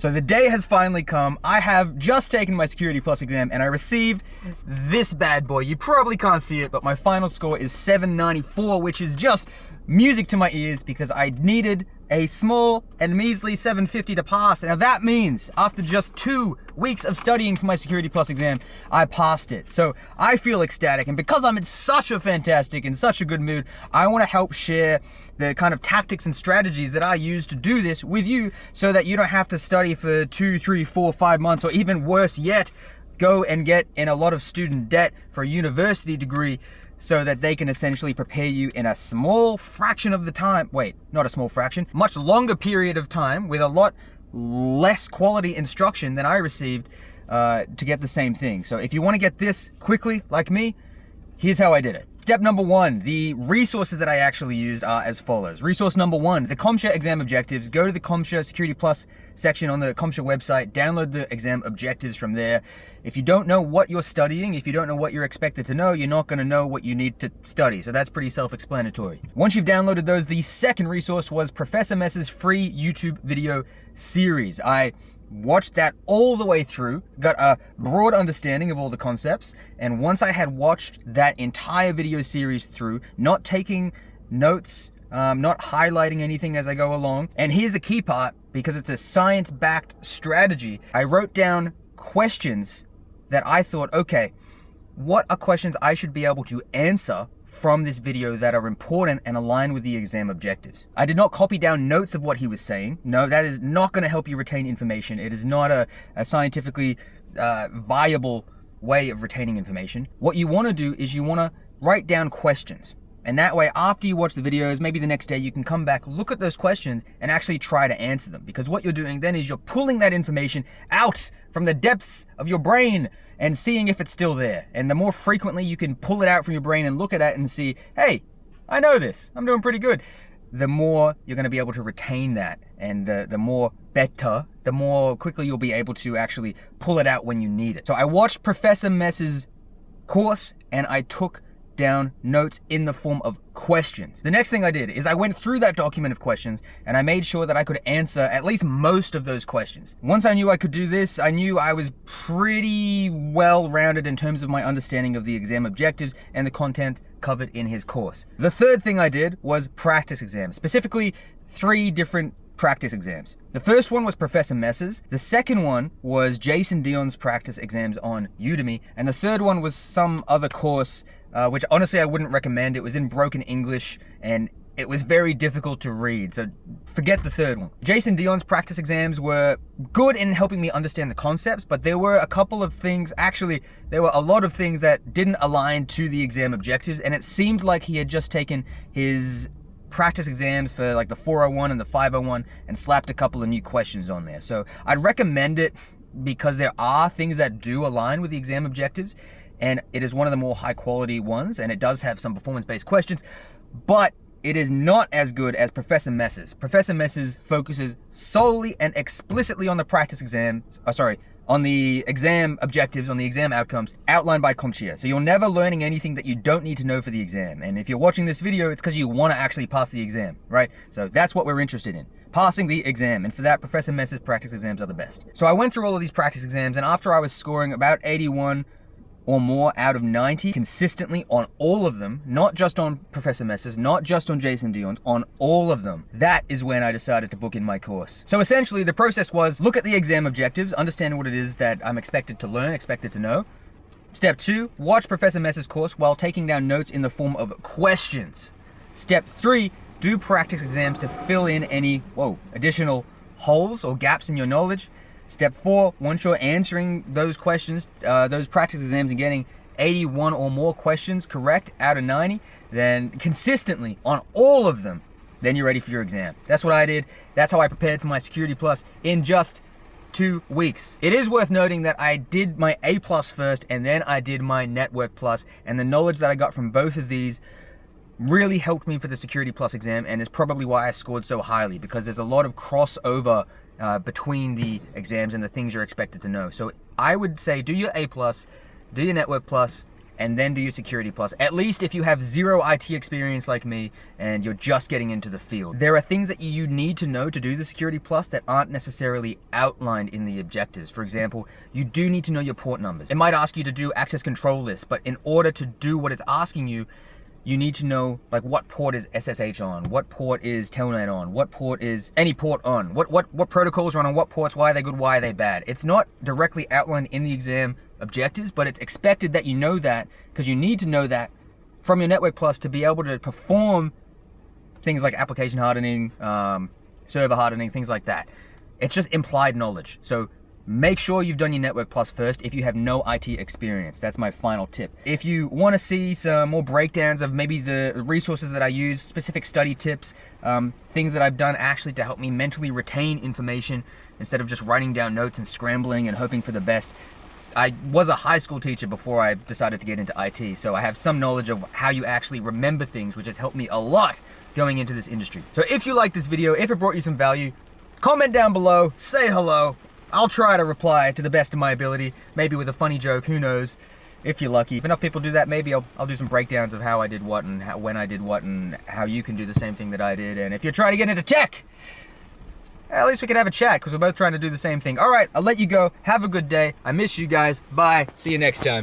So the day has finally come. I have just taken my Security Plus exam and I received this bad boy. You probably can't see it, but my final score is 794, which is just music to my ears because I needed a small and measly 750 to pass. Now that means after just 2 weeks of studying for my Security Plus exam, I passed it. So I feel ecstatic, and because I'm in such a fantastic and such a good mood, I want to help share the kind of tactics and strategies that I use to do this with you so that you don't have to study for 2, 3, 4, 5 months, or even worse yet, go and get in a lot of student debt for a university degree, so that they can essentially prepare you in a small fraction of the time. Wait, not a small fraction, much longer period of time with a lot less quality instruction than I received to get the same thing. So if you want to get this quickly, like me, here's how I did it. Step number 1, the resources that I actually used are as follows. Resource number 1, the CompTIA exam objectives. Go to the CompTIA Security Plus section on the CompTIA website, download the exam objectives from there. If you don't know what you're studying, if you don't know what you're expected to know, you're not going to know what you need to study. So that's pretty self-explanatory. Once you've downloaded those, the second resource was Professor Mess's free YouTube video series. I watched that all the way through, got a broad understanding of all the concepts, and once I had watched that entire video series through, not taking notes, not highlighting anything as I go along, and here's the key part, because it's a science-backed strategy, I wrote down questions that I thought, okay, what are questions I should be able to answer from this video that are important and aligned with the exam objectives. I did not copy down notes of what he was saying. No, that is not going to help you retain information. It is not a scientifically viable way of retaining information. What you want to do is you want to write down questions. And that way, after you watch the videos, maybe the next day, you can come back, look at those questions, and actually try to answer them. Because what you're doing then is you're pulling that information out from the depths of your brain and seeing if it's still there. And the more frequently you can pull it out from your brain and look at it and see, hey, I know this, I'm doing pretty good, the more you're going to be able to retain that. And the more better, the more quickly you'll be able to actually pull it out when you need it. So I watched Professor Mess's course and I took down notes in the form of questions. The next thing I did is I went through that document of questions and I made sure that I could answer at least most of those questions. Once I knew I could do this, I knew I was pretty well rounded in terms of my understanding of the exam objectives and the content covered in his course. The third thing I did was practice exams, specifically 3 different practice exams. The first one was Professor Mess's, the second one was Jason Dion's practice exams on Udemy, and the third one was some other course which honestly I wouldn't recommend. It was in broken English and it was very difficult to read, so forget the third one. Jason Dion's practice exams were good in helping me understand the concepts, but there were a couple of things, actually there were a lot of things that didn't align to the exam objectives, and it seemed like he had just taken his practice exams for like the 401 and the 501 and slapped a couple of new questions on there. So I'd recommend it because there are things that do align with the exam objectives, and it is one of the more high quality ones, and it does have some performance-based questions, but it is not as good as Professor Mess's. Professor Mess's focuses solely and explicitly on the practice exams, on the exam objectives, on the exam outcomes outlined by CompTIA. So you're never learning anything that you don't need to know for the exam. And if you're watching this video, it's because you want to actually pass the exam, right? So that's what we're interested in, passing the exam. And for that, Professor Mess's practice exams are the best. So I went through all of these practice exams, and after I was scoring about 81 or more out of 90 consistently on all of them, not just on Professor Mess's, not just on Jason Dion's, on all of them, that is when I decided to book in my course. So essentially the process was look at the exam objectives, understand what it is that I'm expected to learn, expected to know. Step 2, watch Professor Mess's course while taking down notes in the form of questions. Step 3, do practice exams to fill in any, additional holes or gaps in your knowledge. Step 4, once you're answering those questions, those practice exams and getting 81 or more questions correct out of 90, then consistently on all of them, then you're ready for your exam. That's what I did. That's how I prepared for my Security Plus in just 2 weeks. It is worth noting that I did my A+ first and then I did my Network Plus, and the knowledge that I got from both of these really helped me for the Security Plus exam, and is probably why I scored so highly, because there's a lot of crossover between the exams and the things you're expected to know. So I would say do your A+, do your Network Plus, and then do your Security Plus, at least if you have zero IT experience like me and you're just getting into the field. There are things that you need to know to do the Security Plus that aren't necessarily outlined in the objectives. For example, you do need to know your port numbers. It might ask you to do access control lists, but in order to do what it's asking you, you need to know like what port is SSH on, what port is Telnet on, what port is any port on, what protocols are on what ports, why are they good, why are they bad. It's not directly outlined in the exam objectives, but it's expected that you know that, because you need to know that from your Network Plus to be able to perform things like application hardening, server hardening, things like that. It's just implied knowledge. So make sure you've done your Network Plus first if you have no IT experience. That's my final tip. If you want to see some more breakdowns of maybe the resources that I use, specific study tips, things that I've done actually to help me mentally retain information instead of just writing down notes and scrambling and hoping for the best. I was a high school teacher before I decided to get into IT, so I have some knowledge of how you actually remember things, which has helped me a lot going into this industry. So if you like this video, if it brought you some value, comment down below, say hello. I'll try to reply to the best of my ability, maybe with a funny joke, who knows, if you're lucky. If enough people do that, maybe I'll do some breakdowns of how I did what and when I did what and how you can do the same thing that I did. And if you're trying to get into tech, at least we can have a chat, because we're both trying to do the same thing. All right, I'll let you go. Have a good day. I miss you guys. Bye. See you next time.